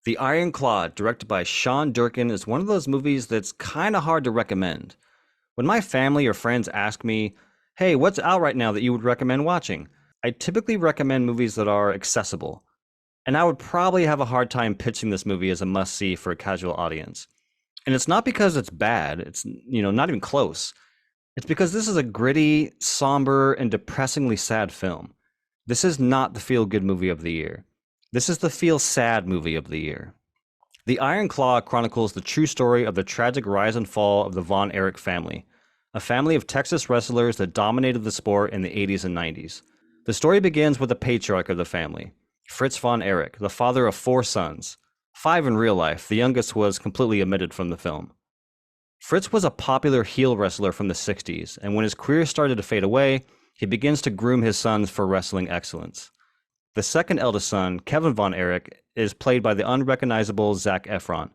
The Iron Claw, directed by Sean Durkin, is one of those movies that's kind of hard to recommend. When my family or friends ask me, hey, what's out right now that you would recommend watching? I typically recommend movies that are accessible. And I would probably have a hard time pitching this movie as a must see for a casual audience. And it's not because it's bad, it's not even close. It's because this is a gritty, somber, and depressingly sad film. This is not the feel good movie of the year. This is the feel sad movie of the year. The Iron Claw chronicles the true story of the tragic rise and fall of the Von Erich family, a family of Texas wrestlers that dominated the sport in the 80s and 90s. The story begins with the patriarch of the family, Fritz Von Erich, the father of 4 sons. 5 in real life, the youngest was completely omitted from the film. Fritz was a popular heel wrestler from the 60s, and when his career started to fade away, he begins to groom his sons for wrestling excellence. The second eldest son, Kevin Von Erich, is played by the unrecognizable Zak Efron.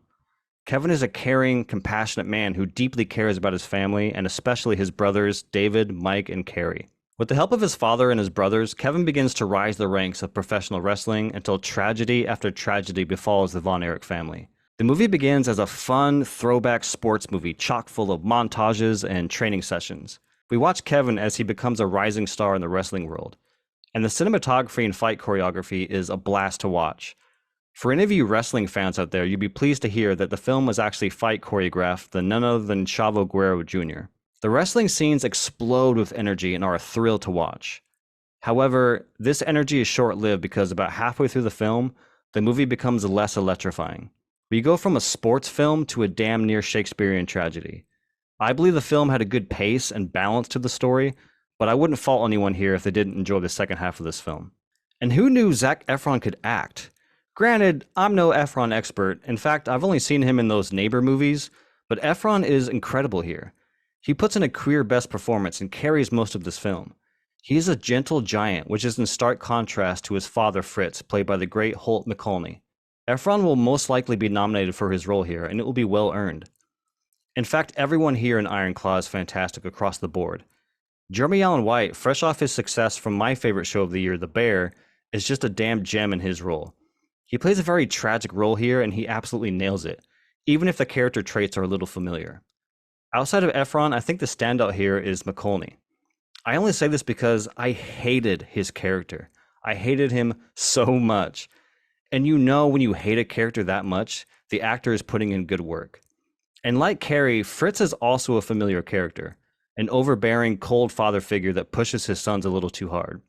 Kevin is a caring, compassionate man who deeply cares about his family and especially his brothers, David, Mike, and Carrie. With the help of his father and his brothers, Kevin begins to rise the ranks of professional wrestling until tragedy after tragedy befalls the Von Erich family. The movie begins as a fun, throwback sports movie chock full of montages and training sessions. We watch Kevin as he becomes a rising star in the wrestling world. And the cinematography and fight choreography is a blast to watch. For any of you wrestling fans out there, you'd be pleased to hear that the film was actually fight choreographed by none other than Chavo Guerrero Jr. The wrestling scenes explode with energy and are a thrill to watch. However, this energy is short-lived because about halfway through the film, the movie becomes less electrifying. We go from a sports film to a damn near Shakespearean tragedy. I believe the film had a good pace and balance to the story, but I wouldn't fault anyone here if they didn't enjoy the second half of this film. And who knew Zak Efron could act? Granted, I'm no Efron expert. In fact, I've only seen him in those Neighbor movies, but Efron is incredible here. He puts in a career best performance and carries most of this film. He is a gentle giant, which is in stark contrast to his father Fritz, played by the great Holt McCallany. Efron will most likely be nominated for his role here, and it will be well earned. In fact, everyone here in Iron Claw is fantastic across the board. Jeremy Allen White, fresh off his success from my favorite show of the year, The Bear, is just a damn gem in his role. He plays a very tragic role here, and he absolutely nails it, even if the character traits are a little familiar. Outside of Efron, I think the standout here is McCallany. I only say this because I hated his character. I hated him so much. And you know when you hate a character that much, the actor is putting in good work. And like Carrie, Fritz is also a familiar character. An overbearing, cold father figure that pushes his sons a little too hard.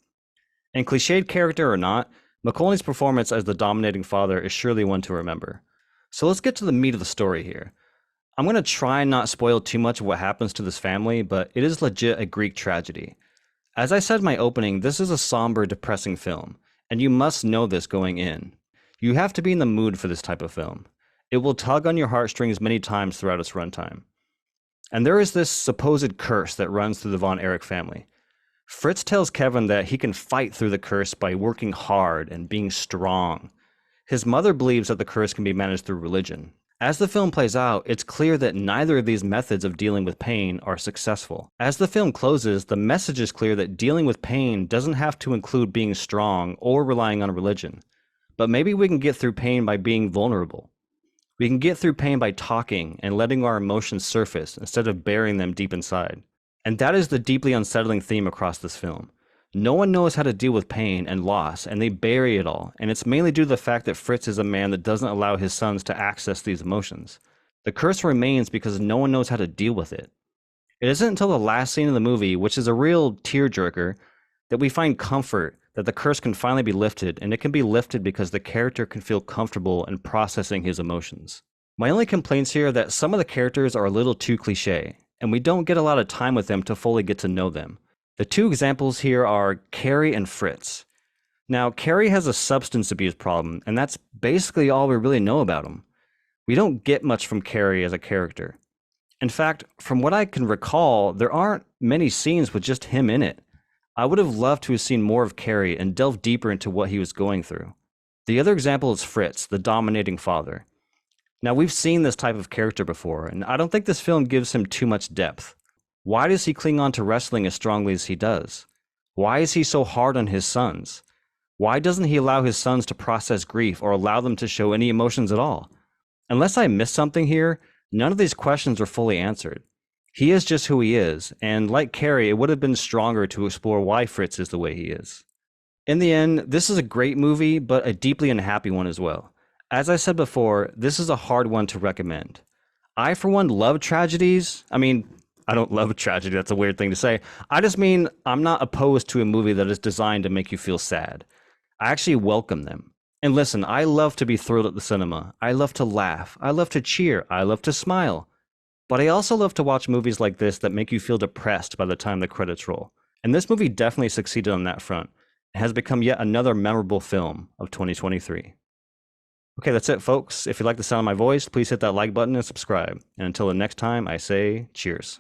And cliched character or not, McCallany's performance as the dominating father is surely one to remember. So let's get to the meat of the story here. I'm going to try and not spoil too much of what happens to this family, but it is legit a Greek tragedy. As I said in my opening, this is a somber, depressing film, and you must know this going in. You have to be in the mood for this type of film. It will tug on your heartstrings many times throughout its runtime. And there is this supposed curse that runs through the Von Erich family. Fritz tells Kevin that he can fight through the curse by working hard and being strong. His mother believes that the curse can be managed through religion. As the film plays out, it's clear that neither of these methods of dealing with pain are successful. As the film closes, the message is clear that dealing with pain doesn't have to include being strong or relying on religion. But maybe we can get through pain by being vulnerable. We can get through pain by talking and letting our emotions surface instead of burying them deep inside. And that is the deeply unsettling theme across this film. No one knows how to deal with pain and loss, and they bury it all, and it's mainly due to the fact that Fritz is a man that doesn't allow his sons to access these emotions. The curse remains because no one knows how to deal with it. It isn't until the last scene of the movie, which is a real tearjerker, that we find comfort that the curse can finally be lifted, and it can be lifted because the character can feel comfortable in processing his emotions. My only complaints here are that some of the characters are a little too cliche, and we don't get a lot of time with them to fully get to know them. The two examples here are Carrie and Fritz. Now, Carrie has a substance abuse problem, and that's basically all we really know about him. We don't get much from Carrie as a character. In fact, from what I can recall, there aren't many scenes with just him in it. I would have loved to have seen more of Carrie and delved deeper into what he was going through. The other example is Fritz, the dominating father. Now, we've seen this type of character before, and I don't think this film gives him too much depth. Why does he cling on to wrestling as strongly as he does? Why is he so hard on his sons? Why doesn't he allow his sons to process grief or allow them to show any emotions at all? Unless I missed something here, none of these questions are fully answered. He is just who he is, and like Carrie, it would have been stronger to explore why Fritz is the way he is. In the end, this is a great movie, but a deeply unhappy one as well. As I said before, this is a hard one to recommend. I, for one, love tragedies. I mean, I don't love tragedy, that's a weird thing to say. I just mean I'm not opposed to a movie that is designed to make you feel sad. I actually welcome them. And listen, I love to be thrilled at the cinema. I love to laugh. I love to cheer. I love to smile. But I also love to watch movies like this that make you feel depressed by the time the credits roll. And this movie definitely succeeded on that front. It has become yet another memorable film of 2023. Okay, that's it, folks. If you like the sound of my voice, please hit that like button and subscribe. And until the next time, I say cheers.